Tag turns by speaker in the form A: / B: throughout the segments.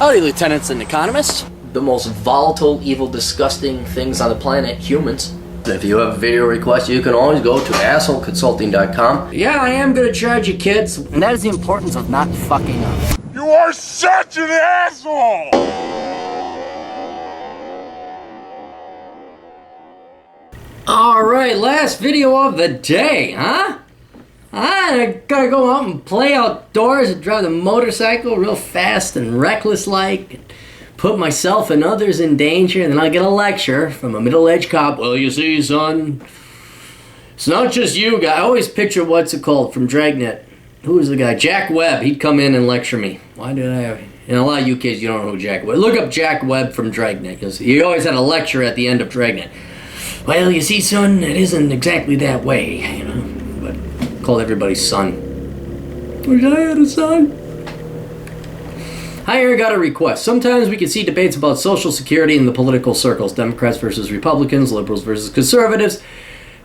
A: Howdy, lieutenants and economists.
B: The most volatile, evil, disgusting things on the planet, humans. If you have a video request, you can always go to assholeconsulting.com.
A: Yeah, I am gonna charge you, kids. And that is the importance of not fucking up.
C: You are such an asshole!
A: Alright, last video of the day, huh? I gotta go out and play outdoors and drive the motorcycle real fast and reckless-like. Put myself and others in danger, and then I'll get a lecture from a middle-aged cop. Well, you see, son, it's not just you, guy. I always picture, what's it called, from Dragnet. Who was the guy? Jack Webb. He'd come in and lecture me. Why did I... And a lot of you kids, you don't know who Jack Webb... Look up Jack Webb from Dragnet, because he always had a lecture at the end of Dragnet. Well, you see, son, it isn't exactly that way, you know. But called everybody son. Wish I had a son. I here got a request. Sometimes we can see debates about Social Security in the political circles. Democrats versus Republicans, liberals versus conservatives.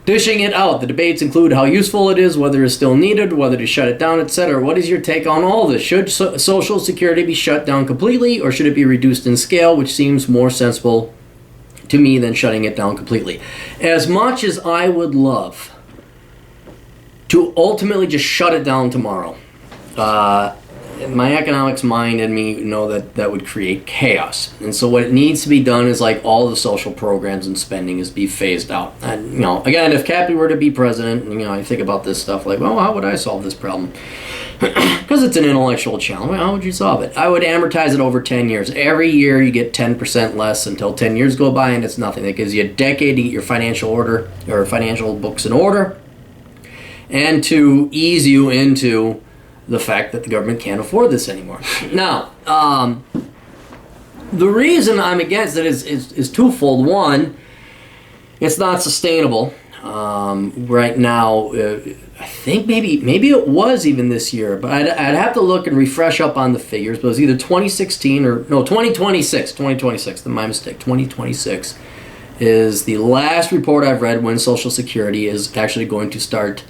A: Dishing it out. The debates include how useful it is, whether it's still needed, whether to shut it down, etc. What is your take on all this? Should Social Security be shut down completely, or should it be reduced in scale, which seems more sensible to me than shutting it down completely? As much as I would love to ultimately just shut it down tomorrow, my economics mind and me know that that would create chaos. And so what needs to be done is, like, all the social programs and spending is be phased out. And, you know, again, if Cappy were to be president, you know, I think about this stuff like, well, how would I solve this problem? Because it's an intellectual challenge. How would you solve it? I would amortize it over 10 years. Every year you get 10% less until 10 years go by, and it's nothing. That gives you a decade to get your financial order or financial books in order, and to ease you into the fact that the government can't afford this anymore. Now, the reason I'm against it is twofold. One, it's not sustainable. Right now, I think maybe it was even this year, but I'd have to look and refresh up on the figures, but it was either 2016 or, no, 2026, my mistake, 2026 is the last report I've read when Social Security is actually going to start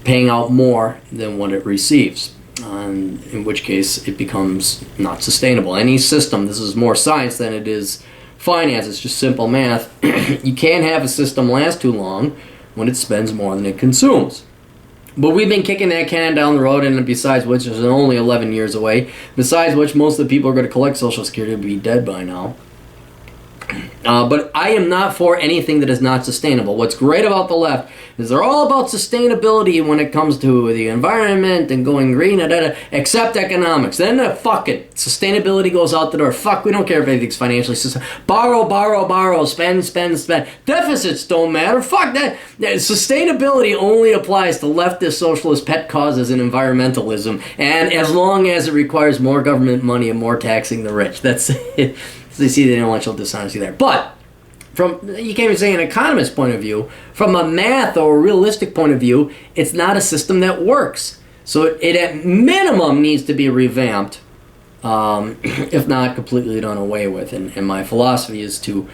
A: paying out more than what it receives, in which case it becomes not sustainable. Any system, this is more science than it is finance, it's just simple math. You can't have a system last too long when it spends more than it consumes. But we've been kicking that can down the road, and besides which, it's only 11 years away, besides which most of the people who are going to collect Social Security will be dead by now. But I am not for anything that is not sustainable. What's great about the left is they're all about sustainability when it comes to the environment and going green, except economics. Then fuck it. Sustainability goes out the door. Fuck, we don't care if anything's financially sustainable. Borrow, spend. Deficits don't matter. Fuck that. Sustainability only applies to leftist, socialist pet causes and environmentalism, and as long as it requires more government money and more taxing the rich. That's it. So they see the intellectual dishonesty there. But you can't even say an economist point of view, from a math or a realistic point of view, it's not a system that works. So it at minimum needs to be revamped, if not completely done away with. And my philosophy is to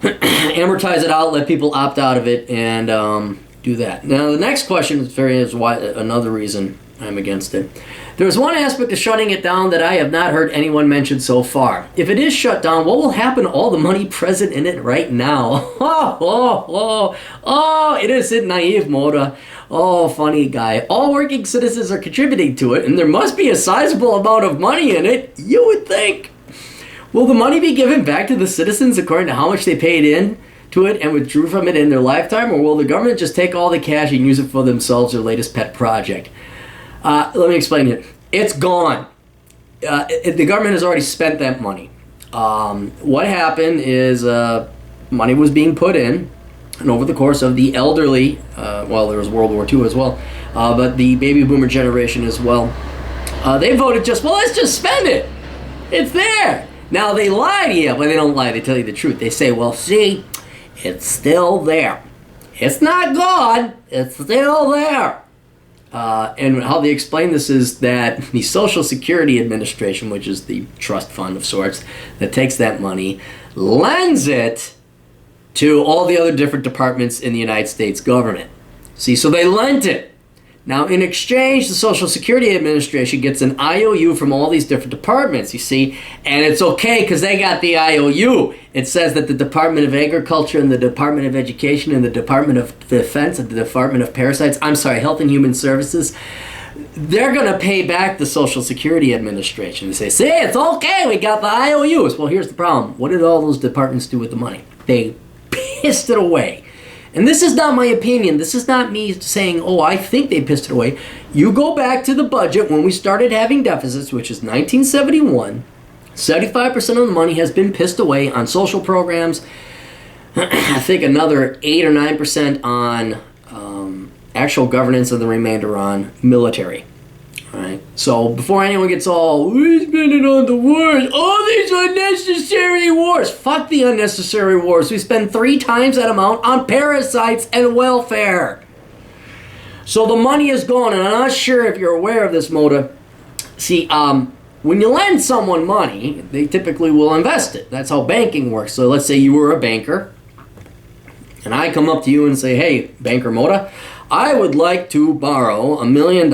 A: amortize it out, let people opt out of it, and do that. Now the next question is why another reason I'm against it. There is one aspect of shutting it down that I have not heard anyone mention so far. If it is shut down, what will happen to all the money present in it right now? Innocent, naive Moda. Oh, funny guy. All working citizens are contributing to it, and there must be a sizable amount of money in it, you would think. Will the money be given back to the citizens according to how much they paid in to it and withdrew from it in their lifetime, or will the government just take all the cash and use it for themselves, their latest pet project? Let me explain it. It's gone. The government has already spent that money. What happened is money was being put in, and over the course of the elderly, well, there was World War II as well, but the baby boomer generation as well, they voted let's just spend it. It's there. Now, they lie to you, but they don't lie. They tell you the truth. They say, well, see, it's still there. It's not gone. It's still there. And how they explain this is that the Social Security Administration, which is the trust fund of sorts, that takes that money, lends it to all the other different departments in the United States government. See, so they lent it Now, in exchange, the Social Security Administration gets an IOU from all these different departments, you see, and it's okay because they got the IOU. It says that the Department of Agriculture and the Department of Education and the Department of Defense and the Department of Health and Human Services, they're going to pay back the Social Security Administration. They say, see, it's okay, we got the IOUs. Well, here's the problem. What did all those departments do with the money? They pissed it away. And this is not my opinion. This is not me saying, oh, I think they pissed it away. You go back to the budget when we started having deficits, which is 1971. 75% of the money has been pissed away on social programs. I think another 8 or 9% on actual governance, and the remainder on military. All right. So before anyone gets all, we spend it on the wars, all these unnecessary wars. Fuck the unnecessary wars. We spend 3 times that amount on parasites and welfare. So the money is gone, and I'm not sure if you're aware of this, Moda. See, when you lend someone money, they typically will invest it. That's how banking works. So let's say you were a banker, and I come up to you and say, hey, Banker Moda, I would like to borrow $1 million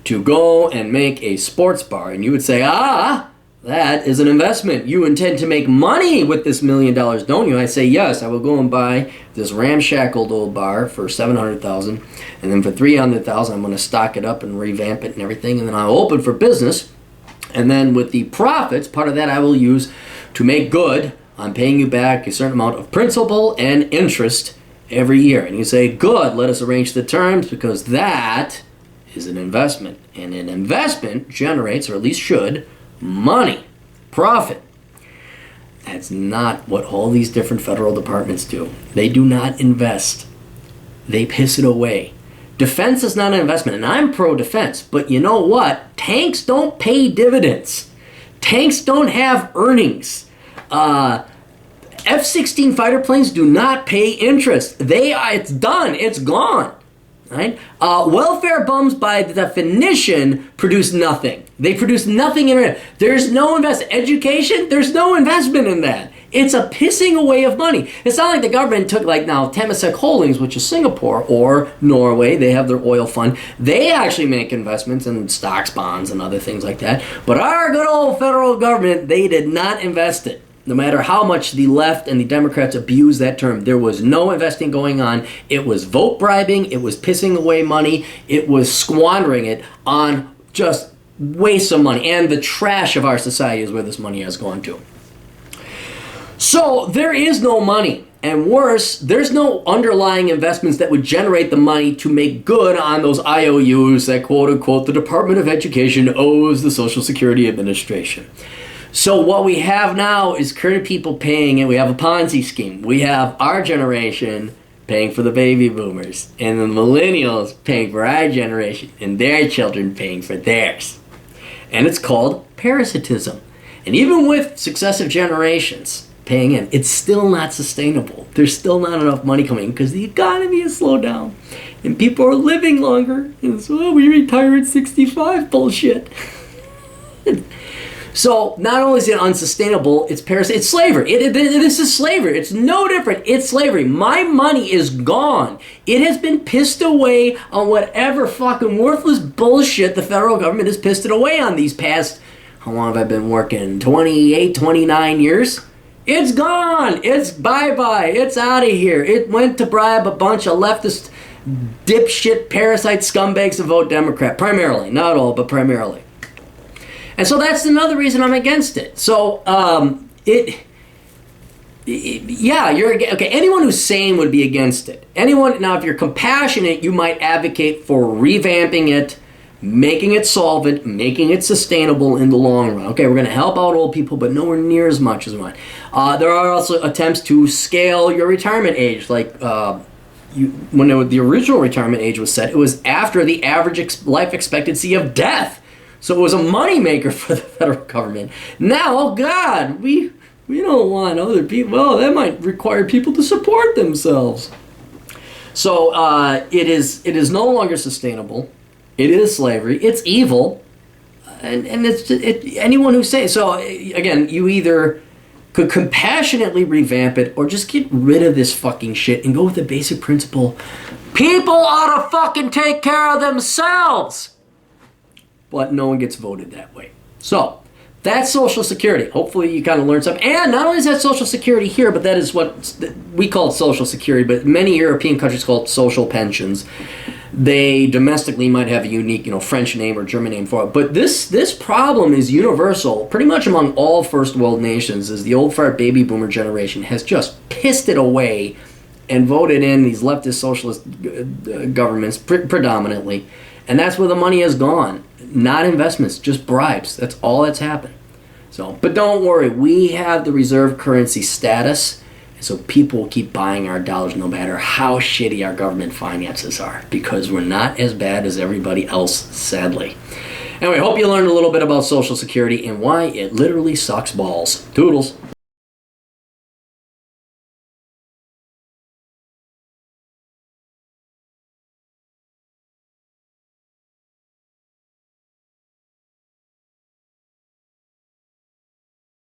A: to go and make a sports bar. And you would say, that is an investment. You intend to make money with this $1 million, don't you? I say, yes, I will go and buy this ramshackled old bar for $700,000. And then for $300,000, I'm going to stock it up and revamp it and everything. And then I'll open for business. And then with the profits, part of that I will use to make good on paying you back a certain amount of principal and interest every year. And you say, good, let us arrange the terms, because that is an investment. And an investment generates, or at least should, money, profit. That's not what all these different federal departments do. They do not invest. They piss it away. Defense is not an investment, and I'm pro-defense, but you know what? Tanks don't pay dividends. Tanks don't have earnings. F-16 fighter planes do not pay interest. It's done. It's gone. Right? Welfare bums, by definition, produce nothing. They produce nothing in it. There's no investment. Education, there's no investment in that. It's a pissing away of money. It's not like the government took, like now, Temasek Holdings, which is Singapore, or Norway. They have their oil fund. They actually make investments in stocks, bonds, and other things like that. But our good old federal government, they did not invest it. No matter how much the left and the Democrats abuse that term, there was no investing going on. It was vote bribing. It was pissing away money. It was squandering it on just waste of money. And the trash of our society is where this money has gone to. So there is no money. And worse, there's no underlying investments that would generate the money to make good on those IOUs that, quote unquote, the Department of Education owes the Social Security Administration. So what we have now is current people paying, and we have a Ponzi scheme. We have our generation paying for the baby boomers, and the millennials paying for our generation, and their children paying for theirs. And it's called parasitism. And even with successive generations paying in, it's still not sustainable. There's still not enough money coming in because the economy has slowed down. And people are living longer. And so, we retire at 65. Bullshit. So not only is it unsustainable, it's it's slavery. This is slavery. It's no different. It's slavery. My money is gone. It has been pissed away on whatever fucking worthless bullshit the federal government has pissed it away on these past, how long have I been working? 28, 29 years? It's gone. It's bye-bye. It's out of here. It went to bribe a bunch of leftist dipshit parasite scumbags to vote Democrat. Primarily. Not all, but primarily. And so that's another reason I'm against it. So, you're okay. Anyone who's sane would be against it. Now, if you're compassionate, you might advocate for revamping it, making it solvent, making it sustainable in the long run. Okay, we're going to help out old people, but nowhere near as much as we want. There are also attempts to scale your retirement age, like when the original retirement age was set, it was after the average life expectancy of death. So it was a moneymaker for the federal government. Now, oh God, we don't want other people. Well, that might require people to support themselves. So it is no longer sustainable. It is slavery. It's evil, and anyone who says so. Again, you either could compassionately revamp it or just get rid of this fucking shit and go with the basic principle. People ought to fucking take care of themselves. But no one gets voted that way. So, that's Social Security. Hopefully you kind of learned something. And not only is that Social Security here, but that is what we call it Social Security, but many European countries call it social pensions. They domestically might have a unique, French name or German name for it. But this problem is universal, pretty much among all first world nations, as the old fart baby boomer generation has just pissed it away and voted in these leftist socialist governments predominantly. And that's where the money has gone. Not investments, just bribes. That's all that's happened. So, but don't worry, we have the reserve currency status, and so people will keep buying our dollars no matter how shitty our government finances are, because we're not as bad as everybody else, sadly. Anyway, hope you learned a little bit about Social Security and why it literally sucks balls. Toodles.